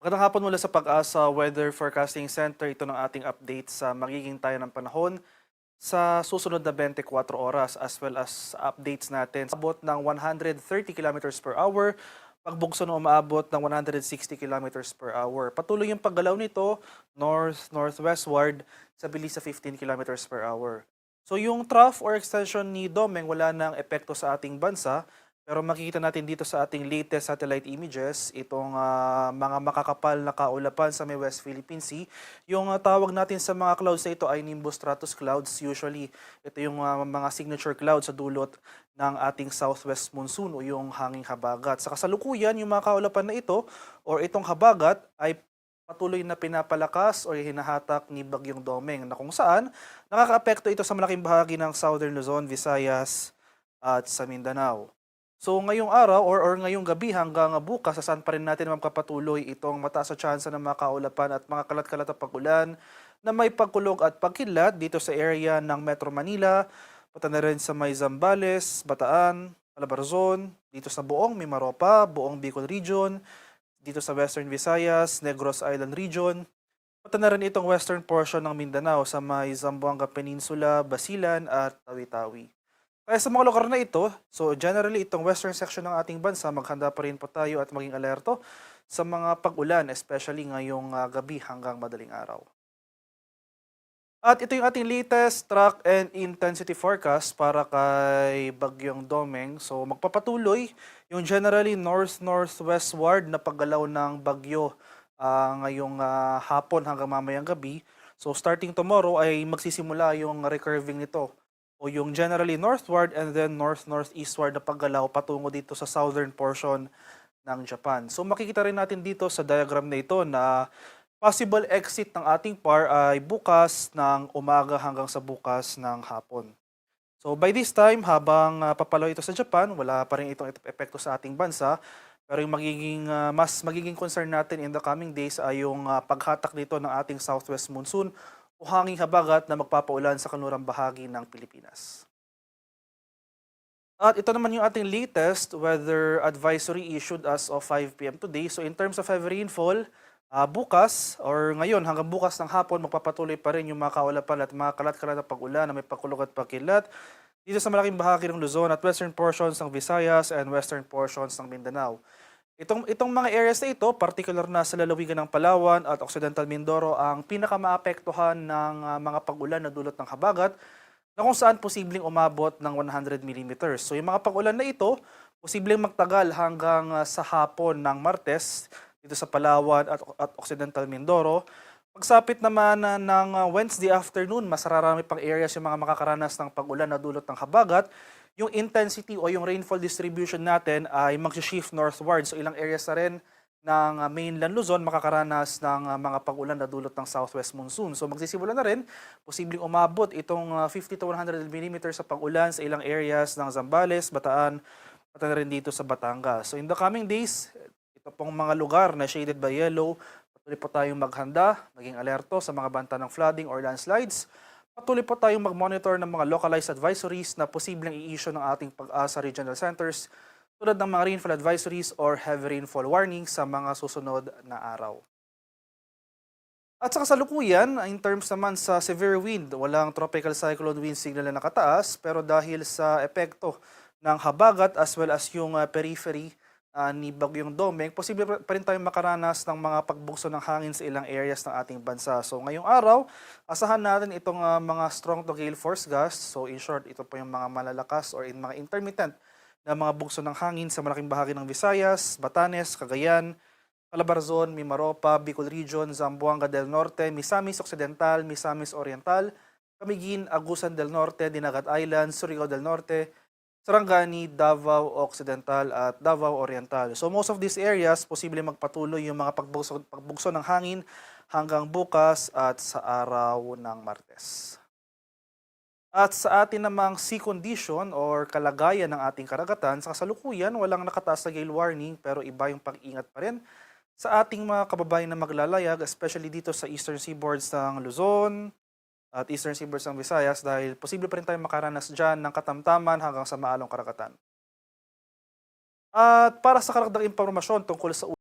Magandang hapon mula sa Pag-asa Weather Forecasting Center. Ito ng ating update sa magiging tayo ng panahon sa susunod na 24 oras as well as updates natin. Abot ng 130 kilometers per hour, pagbugso na umaabot ng 160 kilometers per hour. Patuloy yung paggalaw nito north-northwestward sa bilis sa 15 kilometers per hour. So yung trough or extension ni Domeng wala nang epekto sa ating bansa, pero makikita natin dito sa ating latest satellite images, itong mga makakapal na kaulapan sa may West Philippine Sea. Yung tawag natin sa mga clouds na ito ay nimbostratus clouds. Usually, ito yung mga signature clouds sa dulot ng ating southwest monsoon o yung hanging habagat. Sa kasalukuyan, yung mga kaulapan na ito or itong habagat ay patuloy na pinapalakas o hinahatak ni Bagyong Domeng na kung saan nakakaapekto ito sa malaking bahagi ng Southern Luzon, Visayas at sa Mindanao. So ngayong araw or ngayong gabi hanggang bukas, saan pa rin natin magpapatuloy itong mataas na tsansa ng mga kaulapan at mga kalat-kalat na pag-ulan na may pagkulog at pagkilat dito sa area ng Metro Manila, pati na rin sa may Zambales, Bataan, Calabarzon, dito sa buong Mimaropa, buong Bicol Region, dito sa Western Visayas, Negros Island Region, pati na rin itong western portion ng Mindanao sa may Zamboanga Peninsula, Basilan at Tawi-Tawi. Kaya sa mga lugar na ito, so generally itong western section ng ating bansa, maghanda pa rin po tayo at maging alerto sa mga pag-ulan, especially ngayong gabi hanggang madaling araw. At ito yung ating latest track and intensity forecast para kay Bagyong Domeng. So magpapatuloy yung generally north-northwestward na paggalaw ng bagyo ngayong hapon hanggang mamayang gabi. So starting tomorrow ay magsisimula yung recurving nito o yung generally northward and then north-northeastward na paggalaw patungo dito sa southern portion ng Japan. So makikita rin natin dito sa diagram na ito na possible exit ng ating PAR ay bukas ng umaga hanggang sa bukas ng hapon. So by this time, habang papalaw ito sa Japan, wala pa rin itong epekto sa ating bansa. Pero yung mas magiging concern natin in the coming days ay yung paghatak dito ng ating southwest monsoon o hanging habagat na magpapaulan sa kanlurang bahagi ng Pilipinas. At ito naman yung ating latest weather advisory issued as of 5 p.m. today. So in terms of heavy rainfall, bukas or ngayon hanggang bukas ng hapon magpapatuloy pa rin yung mga kaulapan at mga kalat-kalat na pag-ulan na may pagkulog at pagkilat dito sa malaking bahagi ng Luzon at western portions ng Visayas and western portions ng Mindanao. Itong mga areas na ito, particular na sa lalawigan ng Palawan at Occidental Mindoro, ang pinakamaapektuhan ng mga pag-ulan na dulot ng habagat na kung saan posibleng umabot ng 100 millimeters. So yung mga pag-ulan na ito, posibleng magtagal hanggang sa hapon ng Martes dito sa Palawan at Occidental Mindoro. Pagsapit naman ng Wednesday afternoon, mas rarami pang areas yung mga makakaranas ng pag-ulan na dulot ng habagat. Yung intensity o yung rainfall distribution natin ay mag-shift northward. So ilang areas na rin ng mainland Luzon makakaranas ng mga pag-ulan na dulot ng southwest monsoon. So magsisimula na rin, posibleng umabot itong 50 to 100 millimeters sa pag-ulan sa ilang areas ng Zambales, Bataan, at na rin dito sa Batangas. So in the coming days, ito pong mga lugar na shaded by yellow, patuloy po tayong maghanda, maging alerto sa mga banta ng flooding or landslides. Patuloy po tayong mag-monitor ng mga localized advisories na posibleng i-issue ng ating Pag-asa Regional Centers tulad ng mga rainfall advisories or heavy rainfall warnings sa mga susunod na araw. At sa kasalukuyan, in terms naman sa severe wind, walang tropical cyclone wind signal na nakataas pero dahil sa epekto ng habagat as well as yung periphery ni Bagyong Domeng, posible pa rin tayong makaranas ng mga pagbugso ng hangin sa ilang areas ng ating bansa. So ngayong araw, asahan natin itong mga strong to gale force gusts. So in short, ito po yung mga malalakas or mga intermittent na mga bugso ng hangin sa malaking bahagi ng Visayas, Batanes, Cagayan, Calabarzon, Mimaropa, Bicol Region, Zamboanga del Norte, Misamis Occidental, Misamis Oriental, Camiguin, Agusan del Norte, Dinagat Island, Surigao del Norte, Sarangani, Davao Occidental at Davao Oriental. So most of these areas, posible magpatuloy yung mga pagbugso ng hangin hanggang bukas at sa araw ng Martes. At sa atin namang sea condition or kalagayan ng ating karagatan, sa kasalukuyan walang nakataas na gale warning pero iba yung pag-ingat pa rin sa ating mga kababayan na maglalayag, especially dito sa eastern seaboards ng Luzon at eastern seaboards ng Visayas dahil posible pa rin tayong makaranas dyan ng katamtaman hanggang sa maalong karagatan. At para sa karagdag impormasyon tungkol sa